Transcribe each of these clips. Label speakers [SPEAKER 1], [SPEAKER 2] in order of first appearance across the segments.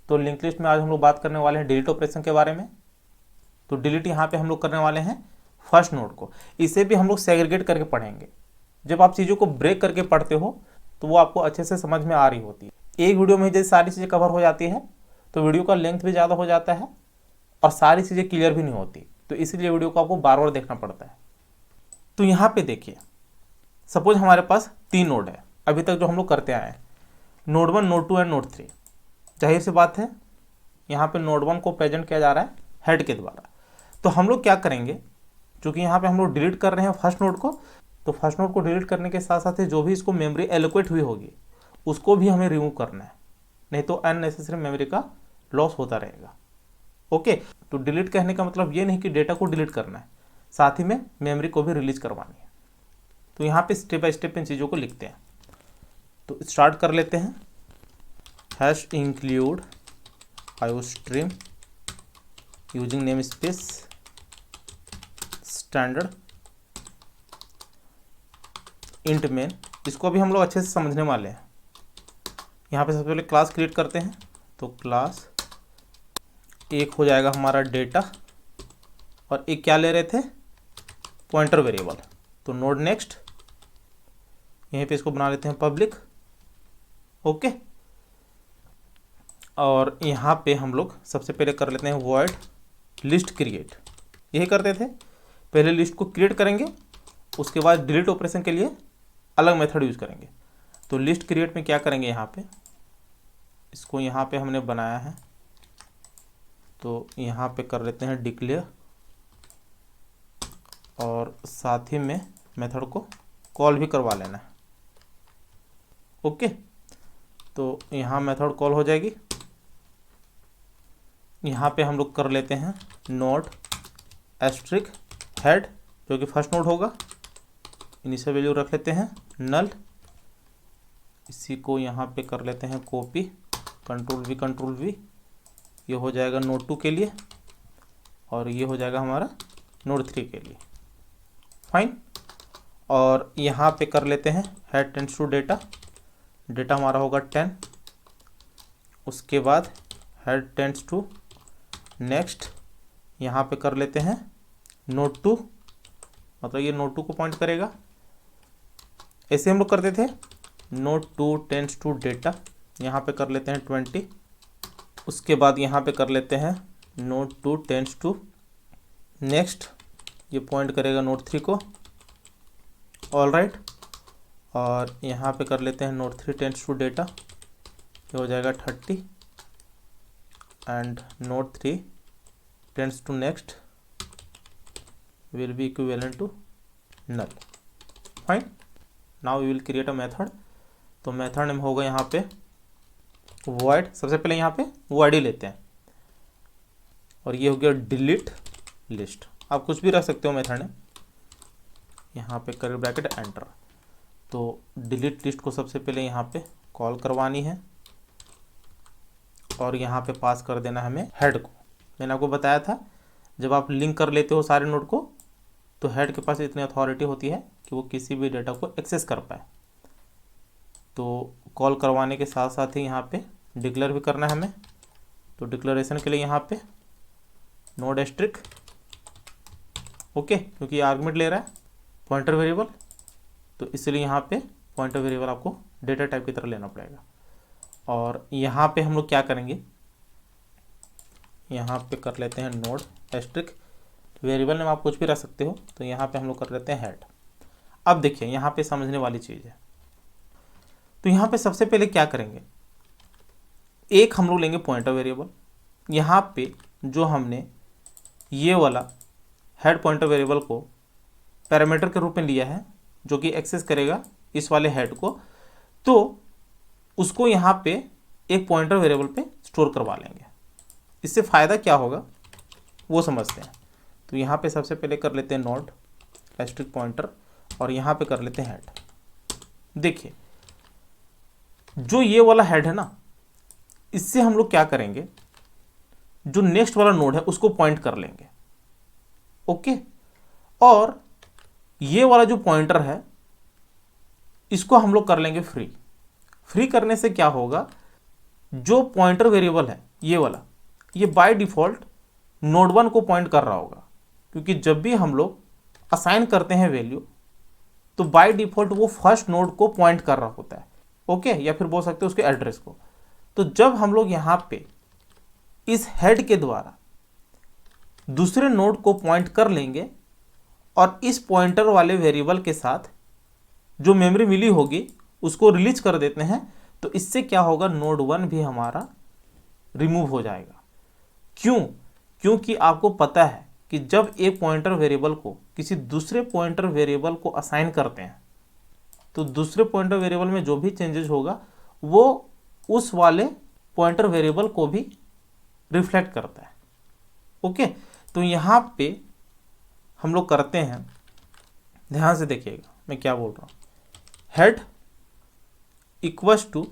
[SPEAKER 1] तो link list में आज हम लोग बात करने वाले हैं डिलीट ऑपरेशन के बारे में। तो डिलीट यहाँ पे हम लोग करने वाले हैं फर्स्ट नोड को। इसे भी हम लोग सेग्रीगेट करके पढ़ेंगे। जब आप चीज़ों को ब्रेक करके पढ़ते हो तो वो आपको अच्छे से समझ में आ रही होती है। एक वीडियो में जैसे सारी चीज़ें कवर हो जाती है तो वीडियो का लेंथ भी ज़्यादा हो जाता है और सारी चीज़ें क्लियर भी नहीं होती, तो इसीलिए वीडियो को आपको बार बार देखना पड़ता है। तो यहाँ पे देखिए, सपोज हमारे पास 3 नोड है अभी तक जो हम लोग करते आए हैं, नोड 1, नोड 2 एंड नोड 3। जाहिर सी बात है यहाँ पे नोड 1 को प्रेजेंट किया जा रहा है हेड के द्वारा। तो हम लोग क्या करेंगे, क्योंकि यहाँ पे हम लोग डिलीट कर रहे हैं फर्स्ट नोड को, तो फर्स्ट नोड को डिलीट करने के साथ साथ जो भी इसको मेमोरी एलोकेट हुई होगी उसको भी हमें रिमूव करना है, नहीं तो अननेसेसरी मेमोरी का लॉस होता रहेगा। ओके, तो डिलीट कहने का मतलब ये नहीं कि डेटा को डिलीट करना है, साथ ही में मेमोरी को भी रिलीज करवानी है। तो यहाँ पे स्टेप बाय स्टेप इन चीज़ों को लिखते हैं। तो स्टार्ट कर लेते हैं। Hash include iostream using name space standard int main. इसको भी हम लोग अच्छे से समझने वाले हैं। यहाँ पे सबसे पहले क्लास क्रिएट करते हैं। तो क्लास एक हो जाएगा हमारा डेटा, और एक क्या ले रहे थे, पॉइंटर वेरिएबल। तो नोड नेक्स्ट, यहीं पे इसको बना लेते हैं पब्लिक। ओके, और यहाँ पे हम लोग सबसे पहले कर लेते हैं वॉइड लिस्ट क्रिएट। यही करते थे, पहले लिस्ट को क्रिएट करेंगे, उसके बाद डिलीट ऑपरेशन के लिए अलग मेथड यूज करेंगे। तो लिस्ट क्रिएट में क्या करेंगे, यहाँ पे इसको यहाँ पे हमने बनाया है, तो यहाँ पे कर लेते हैं डिक्लेयर, और साथ ही में मेथड को कॉल भी करवा लेना है। ओके, तो यहाँ मेथड कॉल हो जाएगी। यहाँ पे हम लोग कर लेते हैं नोड एस्ट्रिक हेड, जो कि फर्स्ट नोड होगा। इनिशियल वैल्यू रख लेते हैं नल। इसी को यहाँ पे कर लेते हैं कॉपी, कंट्रोल वी। ये हो जाएगा नोड 2 के लिए, और ये हो जाएगा हमारा नोड 3 के लिए। फाइन, और यहाँ पे कर लेते हैं head tends to data. Data हमारा होगा 10। उसके बाद हेड टेंड्स टू नेक्स्ट, यहाँ पे कर लेते हैं नोड 2, मतलब ये नोड 2 को पॉइंट करेगा। ऐसे हम लोग करते थे, नोड 2 टेंड्स टू डेटा, यहाँ पे कर लेते हैं 20। उसके बाद यहाँ पे कर लेते हैं नोड 2 टेंड्स टू नेक्स्ट, ये पॉइंट करेगा नोड 3 को। ऑल राइट, और यहाँ पे कर लेते हैं नोड 3 टेंड्स टू डेटा, ये हो जाएगा 30, and node 3 tends to next will be equivalent to null. Fine, now we will create a method. तो मेथड नेम होगा यहाँ पे void, सबसे पहले यहाँ पे void ही लेते हैं, और ये हो गया डिलीट लिस्ट। आप कुछ भी रख सकते हो मेथड नेम, यहाँ पे कर्ली ब्रैकेट एंटर। तो डिलीट लिस्ट को सबसे पहले यहाँ पे कॉल करवानी है, और यहाँ पे पास कर देना है हमें हेड को। मैंने आपको बताया था जब आप लिंक कर लेते हो सारे नोड को, तो हेड के पास इतनी अथॉरिटी होती है कि वो किसी भी डेटा को एक्सेस कर पाए। तो कॉल करवाने के साथ साथ ही यहाँ पे डिक्लेयर भी करना है हमें। तो डिक्लेरेशन के लिए यहाँ पे नोड एस्ट्रिक, ओके, क्योंकि आर्गुमेंट ले रहा है पॉइंटर वेरिएबल, तो इसलिए यहाँ पे पॉइंटर वेरिएबल आपको डेटा टाइप की तरह लेना पड़ेगा। और यहाँ पे हम लोग क्या करेंगे, यहाँ पे कर लेते हैं नोड एस्ट्रिक, वेरिएबल नेम आप कुछ भी रख सकते हो। तो यहाँ पे हम लोग कर लेते हैं हेड। अब देखिए यहाँ पे समझने वाली चीज़ है। तो यहाँ पे सबसे पहले क्या करेंगे, एक हम लोग लेंगे पॉइंटर वेरिएबल। यहाँ पे जो हमने ये वाला हेड पॉइंटर वेरिएबल को पैरामीटर के रूप में लिया है, जो कि एक्सेस करेगा इस वाले हेड को, तो उसको यहाँ पे एक पॉइंटर वेरिएबल पे स्टोर करवा लेंगे। इससे फ़ायदा क्या होगा वो समझते हैं। तो यहाँ पे सबसे पहले कर लेते हैं नोड एस्ट्रिक पॉइंटर, और यहाँ पे कर लेते हैं हेड। देखिए जो ये वाला हेड है ना, इससे हम लोग क्या करेंगे, जो नेक्स्ट वाला नोड है उसको पॉइंट कर लेंगे। ओके, और ये वाला जो पॉइंटर है इसको हम लोग कर लेंगे फ्री। फ्री करने से क्या होगा, जो पॉइंटर वेरिएबल है ये वाला, ये बाय डिफ़ॉल्ट नोड 1 को पॉइंट कर रहा होगा, क्योंकि जब भी हम लोग असाइन करते हैं वैल्यू तो बाय डिफ़ॉल्ट वो फर्स्ट नोड को पॉइंट कर रहा होता है, ओके, या फिर बोल सकते हैं उसके एड्रेस को। तो जब हम लोग यहाँ पे इस हेड के द्वारा दूसरे नोड को पॉइंट कर लेंगे और इस पॉइंटर वाले वेरिएबल के साथ जो मेमोरी मिली होगी उसको रिलीज कर देते हैं, तो इससे क्या होगा, नोड 1 भी हमारा रिमूव हो जाएगा। क्यों? क्योंकि आपको पता है कि जब एक पॉइंटर वेरिएबल को किसी दूसरे पॉइंटर वेरिएबल को असाइन करते हैं तो दूसरे पॉइंटर वेरिएबल में जो भी चेंजेस होगा वो उस वाले पॉइंटर वेरिएबल को भी रिफ्लेक्ट करता है, ओके। तो यहाँ पे हम लोग करते हैं, ध्यान से देखिएगा मैं क्या बोल रहा हूँ, head equals to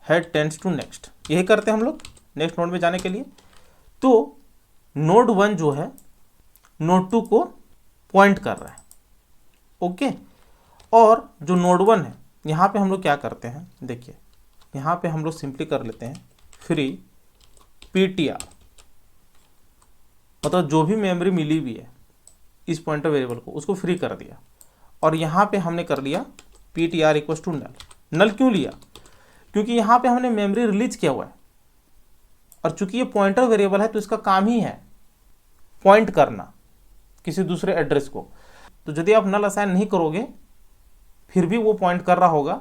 [SPEAKER 1] head tends to next, यही करते हैं हम लोग नेक्स्ट नोड में जाने के लिए। तो नोड 1 जो है नोड 2 को पॉइंट कर रहा है, ओके। और जो नोड 1 है यहाँ पे हम लोग क्या करते हैं, देखिए यहाँ पे हम लोग सिंपली कर लेते हैं फ्री PTR, मतलब जो भी मेमोरी मिली हुई है इस पॉइंटर वेरिएबल को उसको फ्री कर दिया। और यहाँ पे हमने कर लिया PTR इक्वल्स टू नल। नल क्यों लिया? क्योंकि यहाँ पे हमने मेमोरी रिलीज किया हुआ है और चूंकि ये पॉइंटर वेरिएबल है तो इसका काम ही है पॉइंट करना किसी दूसरे एड्रेस को। तो यदि आप नल असाइन नहीं करोगे फिर भी वो पॉइंट कर रहा होगा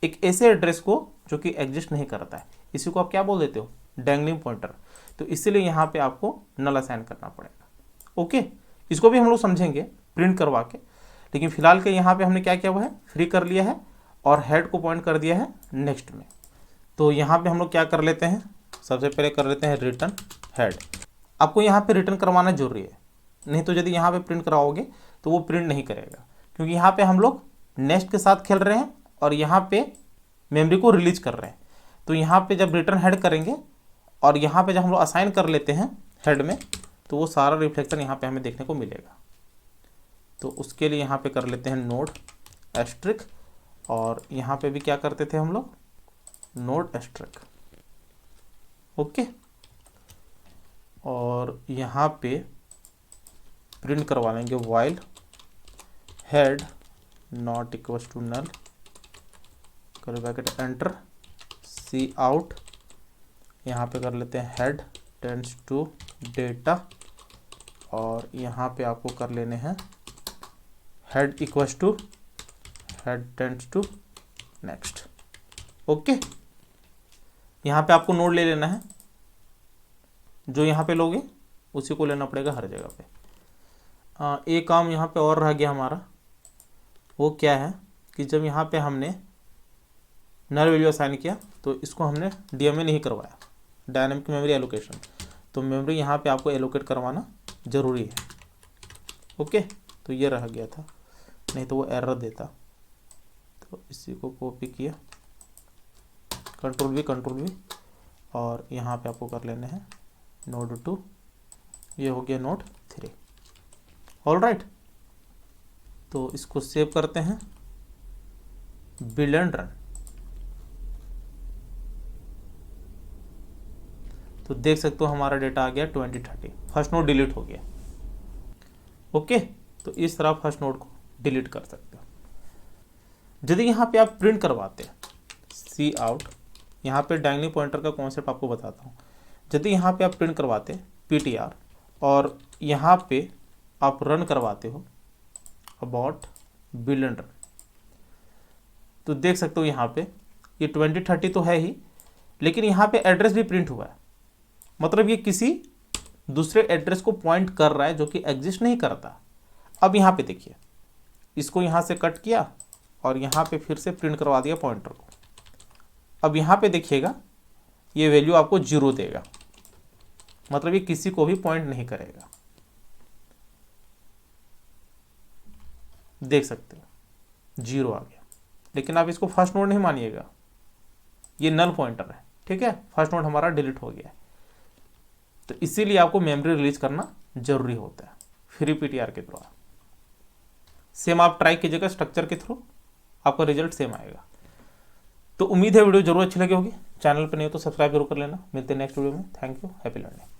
[SPEAKER 1] एक ऐसे एड्रेस को जो कि एग्जिस्ट नहीं करता है। इसी को आप क्या बोल देते हो, डैंगलिंग पॉइंटर। तो इसीलिए यहाँ पे आपको नल असाइन करना पड़ेगा, ओके। इसको भी हम लोग समझेंगे प्रिंट करवा के, लेकिन फिलहाल के यहाँ पे हमने क्या किया हुआ है, फ्री कर लिया है और हेड को पॉइंट कर दिया है नेक्स्ट में। तो यहाँ पे हम लोग क्या कर लेते हैं, सबसे पहले कर लेते हैं रिटर्न हेड। आपको यहाँ पे रिटर्न करवाना जरूरी है, नहीं तो यदि यहाँ पे प्रिंट कराओगे तो वो प्रिंट नहीं करेगा, क्योंकि यहाँ पे हम लोग नेक्स्ट के साथ खेल रहे हैं और यहाँ पे मेमोरी को रिलीज कर रहे हैं। तो यहाँ पे जब रिटर्न हेड करेंगे और यहाँ पे जब हम लोग असाइन कर लेते हैं हेड में तो वो सारा रिफ्लेक्शन यहाँ पे हमें देखने को मिलेगा। तो उसके लिए यहाँ पे कर लेते हैं नोड एस्ट्रिक, और यहाँ पे भी क्या करते थे हम लोग, नोड एस्ट्रिक, ओके। और यहाँ पे प्रिंट करवा लेंगे while head not equals to null, कर ब्रैकेट एंटर, सी आउट, यहाँ पे कर लेते हैं हेड टेंड्स टू डेटा, और यहाँ पे आपको कर लेने हैं head equals to head tends to next, okay. यहाँ पे आपको नोड ले लेना है, जो यहाँ पे लोगे उसी को लेना पड़ेगा हर जगह पे। एक काम यहाँ पे और रह गया हमारा, वो क्या है कि जब यहाँ पे हमने नल वैल्यू असाइन किया तो इसको हमने DMA नहीं करवाया, डायनेमिक मेमोरी एलोकेशन। तो मेमोरी यहाँ पे आपको एलोकेट करवाना ज़रूरी है, ओके। तो ये रह गया था, नहीं तो वो एरर देता। तो इसी को कॉपी किया, कंट्रोल V, और यहाँ पे आपको कर लेने हैं नोड 2, ये हो गया नोड 3, ऑल राइट। तो इसको सेव करते हैं, बिल्ड एंड रन। तो देख सकते हो हमारा डेटा आ गया 2030, फर्स्ट नोड डिलीट हो गया, ओके। तो इस तरह फर्स्ट नोड को डिलीट कर सकते हो। यदि यहाँ पे आप प्रिंट करवाते हैं सी आउट, यहाँ पे डायनेमिक पॉइंटर का कॉन्सेप्ट आपको बताता हूँ। यदि यहाँ पे आप प्रिंट करवाते PTR और यहाँ पे आप रन करवाते हो अबाउट बिल्ड एंड रन, तो देख सकते हो यहाँ पे ये 2030 तो है ही, लेकिन यहाँ पे एड्रेस भी प्रिंट हुआ है, मतलब ये किसी दूसरे एड्रेस को पॉइंट कर रहा है जो कि एग्जिस्ट नहीं करता। अब यहाँ पे देखिए, इसको यहाँ से कट किया और यहाँ पे फिर से प्रिंट करवा दिया पॉइंटर को। अब यहाँ पे देखिएगा ये वैल्यू आपको 0 देगा, मतलब ये किसी को भी पॉइंट नहीं करेगा, देख सकते हो 0 आ गया। लेकिन आप इसको फर्स्ट नोड नहीं मानिएगा, ये नल पॉइंटर है, ठीक है। फर्स्ट नोड हमारा डिलीट हो गया है, तो इसीलिए आपको मेमोरी रिलीज करना जरूरी होता है फ्री PTR के द्वारा। सेम आप ट्राई कीजिएगा स्ट्रक्चर के थ्रू, आपका रिजल्ट सेम आएगा। तो उम्मीद है वीडियो जरूर अच्छी लगी होगी। चैनल पर नहीं हो तो सब्सक्राइब जरूर कर लेना। मिलते हैं नेक्स्ट वीडियो में। Thank you. Happy learning.